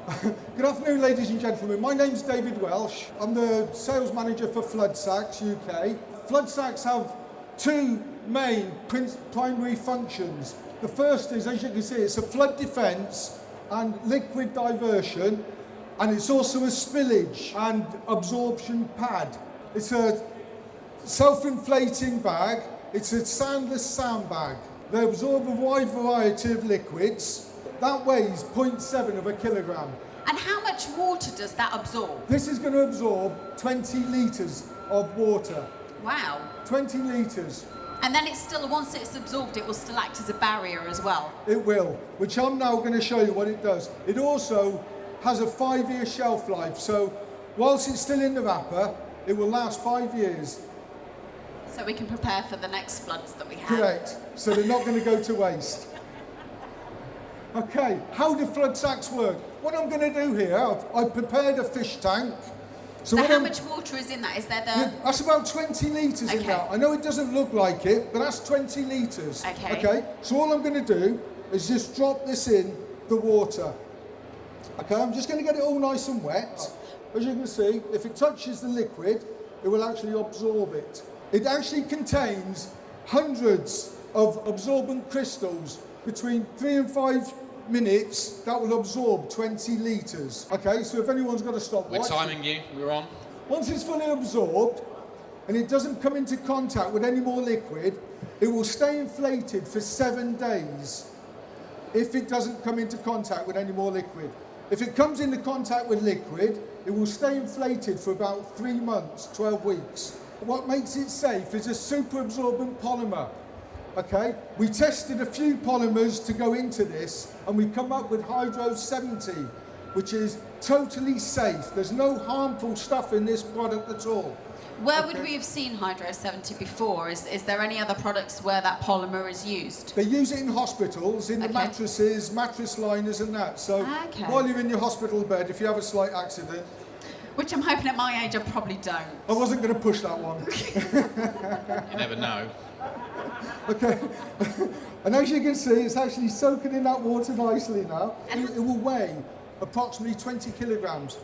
Good afternoon, ladies and gentlemen. My name's David Welsh. I'm the sales manager for Floodsax UK. Floodsax have two main primary functions. The first is, as you can see, it's a flood defence and liquid diversion, and it's also a spillage and absorption pad. It's a self-inflating bag. It's a soundless sandbag. They absorb a wide variety of liquids. That weighs 0.7 of a kilogram. And how much water does that absorb? This is going to absorb 20 litres of water. Wow. 20 litres. And then it's still, once it's absorbed, it will still act as a barrier as well. It will, which I'm now going to show you what it does. It also has a 5-year shelf life, so whilst it's still in the wrapper, it will last 5 years. So we can prepare for the next floods that we have. Correct. So they're not going to go to waste. Okay, how do Floodsax work? What I'm going to do here, I've prepared a fish tank. So how much water is in that? Is there the... That's about 20 litres in that. I know it doesn't look like it, but that's 20 litres. Okay. So all I'm going to do is just drop this in the water. Okay, I'm just going to get it all nice and wet. As you can see, if it touches the liquid, it will actually absorb it. It actually contains hundreds of absorbent crystals. Between 3 and 5 minutes, that will absorb 20 litres. Okay, so if anyone's got a stopwatch... We're timing you, we're on. Once it's fully absorbed, and it doesn't come into contact with any more liquid, it will stay inflated for 7 days if it doesn't come into contact with any more liquid. If it comes into contact with liquid, it will stay inflated for about 3 months, 12 weeks. What makes it safe is a super absorbent polymer. Okay, we tested a few polymers to go into this, and we come up with Hydro 70, which is totally safe. There's no harmful stuff in this product at all. Where would we have seen Hydro 70 before? Is there any other products where that polymer is used? They use it in hospitals, in the mattresses, mattress liners and that. So while you're in your hospital bed, if you have a slight accident... Which I'm hoping at my age I probably don't. I wasn't going to push that one. You never know. Okay, and as you can see, it's actually soaking in that water nicely now. It will weigh approximately 20 kilograms.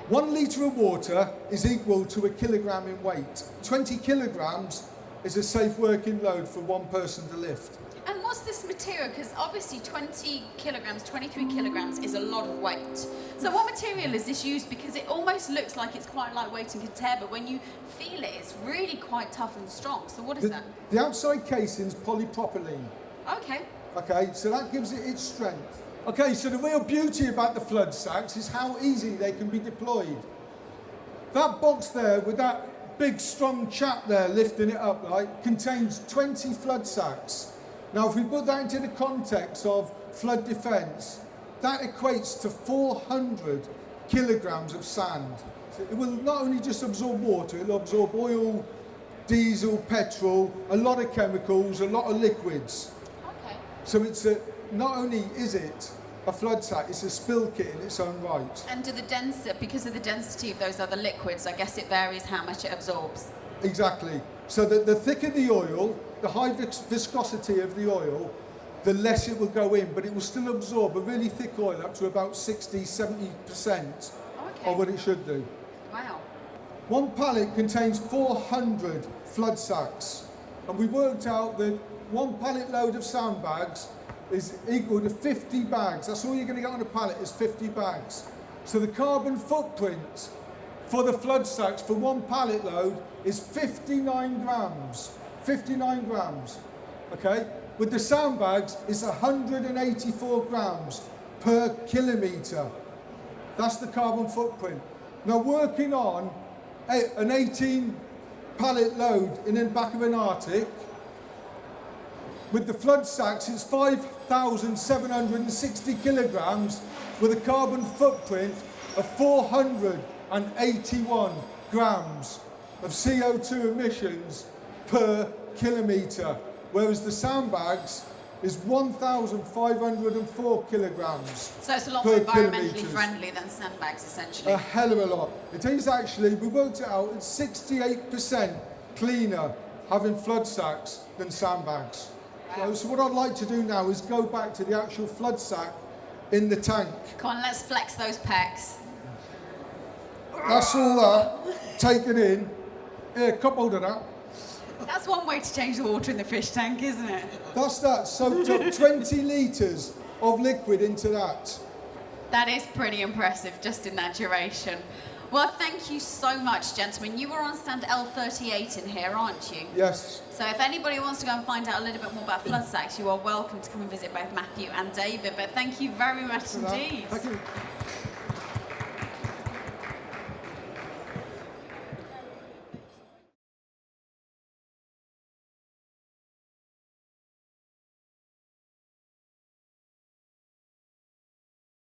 1 litre of water is equal to a kilogram in weight. 20 kilograms is a safe working load for one person to lift. And what's this material? Because obviously 20 kilograms, 23 kilograms is a lot of weight. So what material is this used? Because it almost looks like it's quite lightweight and can tear, but when you feel it, it's really quite tough and strong. So what is that? The outside casing is polypropylene. Okay. Okay, so that gives it its strength. Okay, so the real beauty about the Floodsax is how easy they can be deployed. That box there with that big strong chap there lifting it up, right, contains 20 Floodsax. Now, if we put that into the context of flood defence, that equates to 400 kilograms of sand. So it will not only just absorb water, it will absorb oil, diesel, petrol, a lot of chemicals, a lot of liquids. Okay. So it's not only is it a Floodsax, it's a spill kit in its own right. And because of the density of those other liquids, I guess it varies how much it absorbs. Exactly. So the thicker the oil, the high viscosity of the oil, the less it will go in, but it will still absorb a really thick oil up to about 60-70% of what it should do. Wow. One pallet contains 400 Floodsax, and we worked out that 1 pallet load of sandbags is equal to 50 bags. That's all you're going to get on a pallet is 50 bags. So the carbon footprint for the Floodsax for 1 pallet load is 59 grams. 59 grams, okay? With the sandbags, it's 184 grams per kilometre. That's the carbon footprint. Now, working on an 18 pallet load in the back of an Arctic, with the Floodsax, it's 5,760 kilograms with a carbon footprint of 481 grams of CO2 emissions per kilometre, whereas the sandbags is 1,504 kilograms. So it's a lot more environmentally friendly than sandbags, essentially. A hell of a lot. It is actually, we worked it out, it's 68% cleaner having Floodsax than sandbags. Wow. So what I'd like to do now is go back to the actual Floodsax in the tank. Come on, let's flex those pecs. That's all that taken in. Here, cup hold of that. That's one way to change the water in the fish tank, isn't it? That's that. Soaked up 20 litres of liquid into that. That is pretty impressive, just in that duration. Well, thank you so much, gentlemen. You were on stand L38 in here, aren't you? Yes. So if anybody wants to go and find out a little bit more about Floodsax, you are welcome to come and visit both Matthew and David. But thank you very much indeed. Thank you.